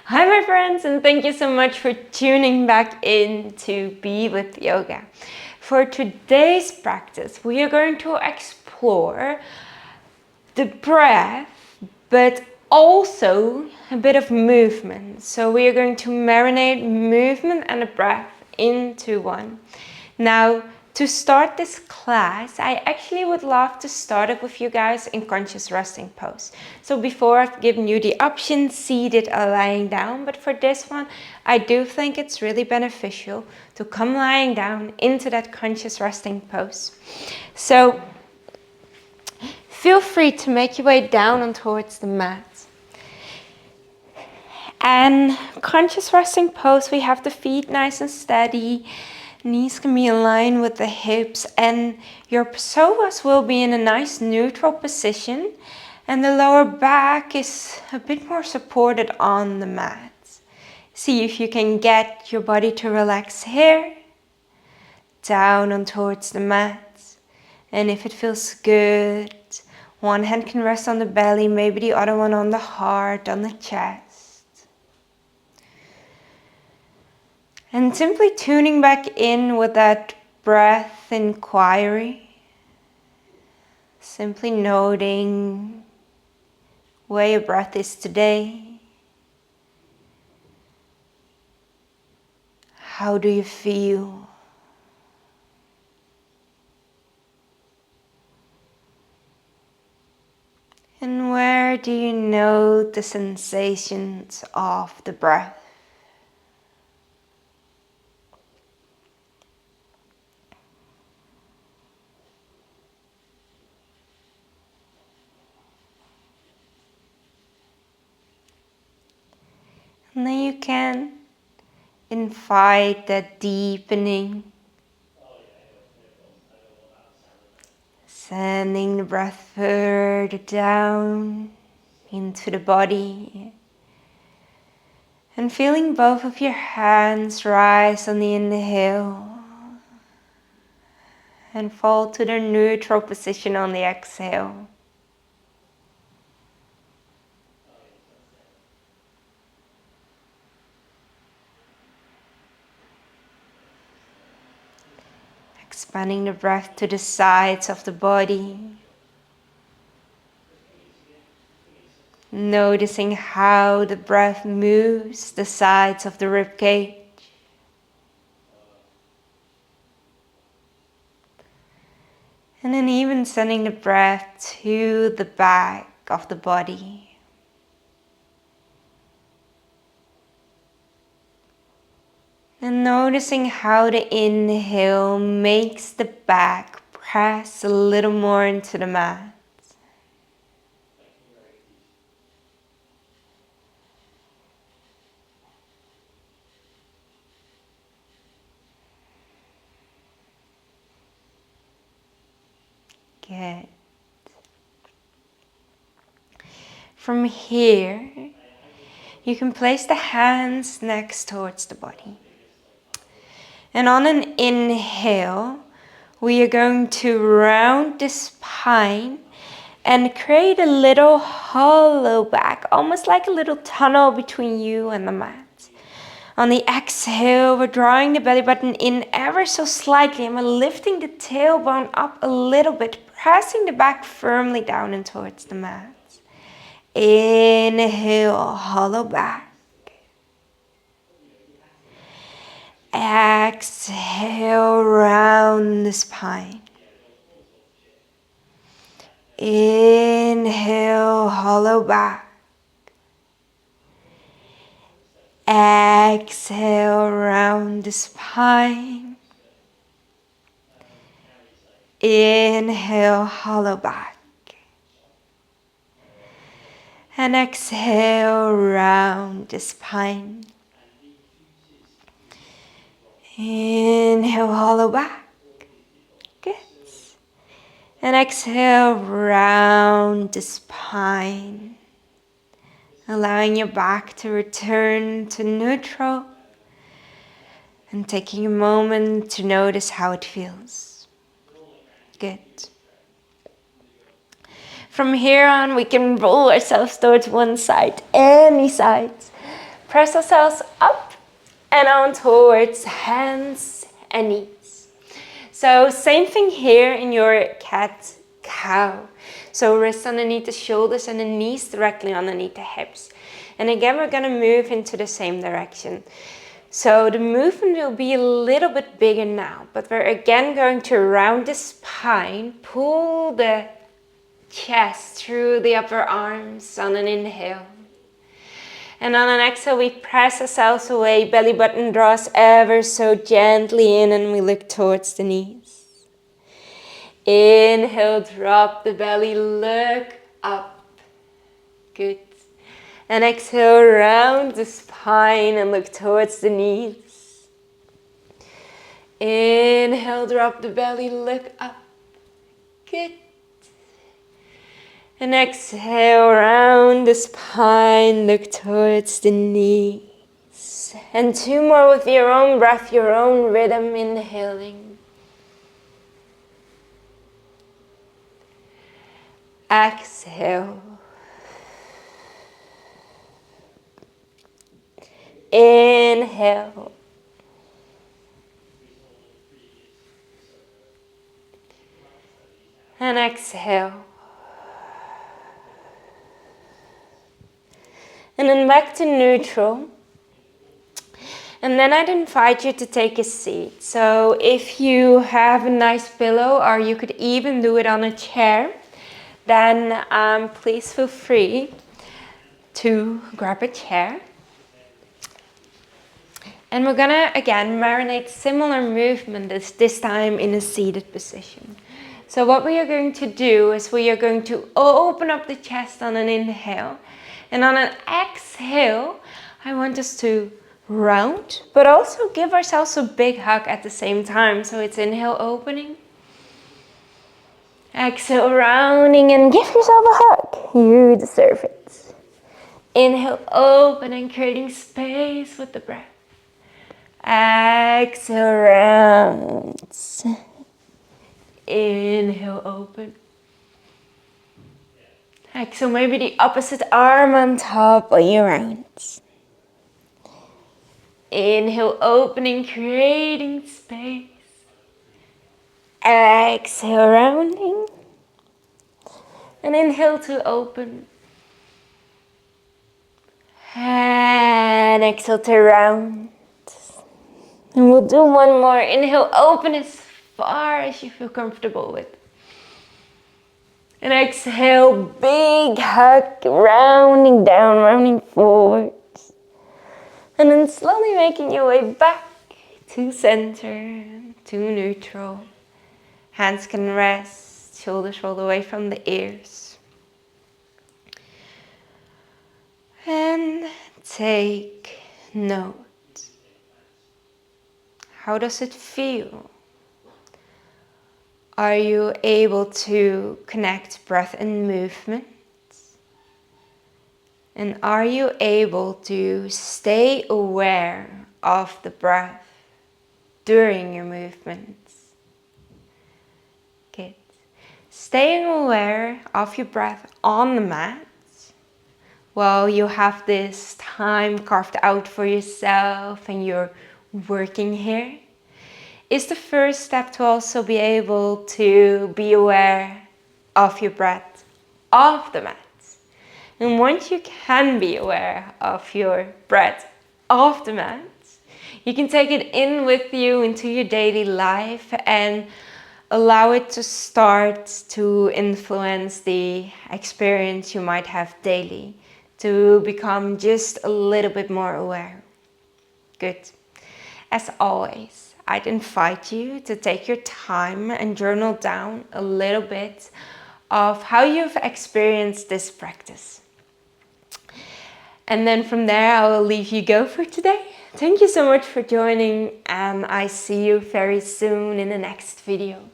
Hi my friends, and thank you so much for tuning back in to Be With Yoga. For today's practice, we are going to explore the breath, but also a bit of movement. So we are going to marinate movement and the breath into one. Now, to start this class, I actually would love to start it with you guys in conscious resting pose. So before I've given you the option seated or lying down, but for this one, I do think it's really beneficial to come lying down into that conscious resting pose. So feel free to make your way down and towards the mat. And conscious resting pose, we have the feet nice and steady. Knees can be in line with the hips, and your psoas will be in a nice neutral position, and the lower back is a bit more supported on the mat. See if you can get your body to relax here, down and towards the mat. And if it feels good, one hand can rest on the belly, maybe the other one on the heart, on the chest. And simply tuning back in with that breath inquiry. Simply noting where your breath is today. How do you feel? And where do you note the sensations of the breath? And then you can invite that deepening, sending the breath further down into the body, and feeling both of your hands rise on the inhale and fall to their neutral position on the exhale. Expanding the breath to the sides of the body. Noticing how the breath moves the sides of the rib cage. And then even sending the breath to the back of the body. And noticing how the inhale makes the back press a little more into the mat. Good. From here, you can place the hands next towards the body. And on an inhale, we are going to round the spine and create a little hollow back, almost like a little tunnel between you and the mat. On the exhale, we're drawing the belly button in ever so slightly, and we're lifting the tailbone up a little bit, pressing the back firmly down and towards the mat. Inhale, hollow back. Exhale, round the spine. Inhale, hollow back. Exhale, round the spine. Inhale, hollow back. And exhale, round the spine. Inhale, hollow back. Good. And exhale, round the spine. Allowing your back to return to neutral. And taking a moment to notice how it feels. Good. From here on, we can roll ourselves towards one side, any side. press ourselves up and on towards hands and knees. So same thing here in your cat-cow. So wrists underneath the shoulders and the knees directly underneath the hips. And again, we're gonna move into the same direction. So the movement will be a little bit bigger now, but we're again going to round the spine, pull the chest through the upper arms on an inhale. And on an exhale, we press ourselves away, belly button draws ever so gently in, and we look towards the knees. Inhale, drop the belly, look up. Good. And exhale, round the spine and look towards the knees. Inhale, drop the belly, look up. Good. And exhale, round the spine, look towards the knees. And 2 more with your own breath, your own rhythm, inhaling. Exhale. Inhale. And exhale. And then back to neutral. And then I'd invite you to take a seat. So if you have a nice pillow, or you could even do it on a chair, then please feel free to grab a chair. And we're gonna, again, marinate similar movement this time in a seated position. So what we are going to do is we are going to open up the chest on an inhale. And on an exhale, I want us to round, but also give ourselves a big hug at the same time. So it's inhale, opening. Exhale, rounding, and give yourself a hug. You deserve it. Inhale, open, and creating space with the breath. Exhale, round. Inhale, open. Exhale, maybe the opposite arm on top or you round. Inhale, opening, creating space. Exhale, rounding. And inhale to open. And exhale to round. And we'll do one more. Inhale, open as far as you feel comfortable with. And exhale, big hug, rounding down, rounding forward. And then slowly making your way back to center, to neutral. Hands can rest, shoulders roll away from the ears. And take note. How does it feel? Are you able to connect breath and movement? And are you able to stay aware of the breath during your movements? Good. Staying aware of your breath on the mat while you have this time carved out for yourself and you're working here is the first step to also be able to be aware of your breath off the mat. And once you can be aware of your breath off the mat, you can take it in with you into your daily life and allow it to start to influence the experience you might have daily, to become just a little bit more aware. Good. As always, I'd invite you to take your time and journal down a little bit of how you've experienced this practice. And then from there, I will leave you go for today. Thank you so much for joining, and I see you very soon in the next video.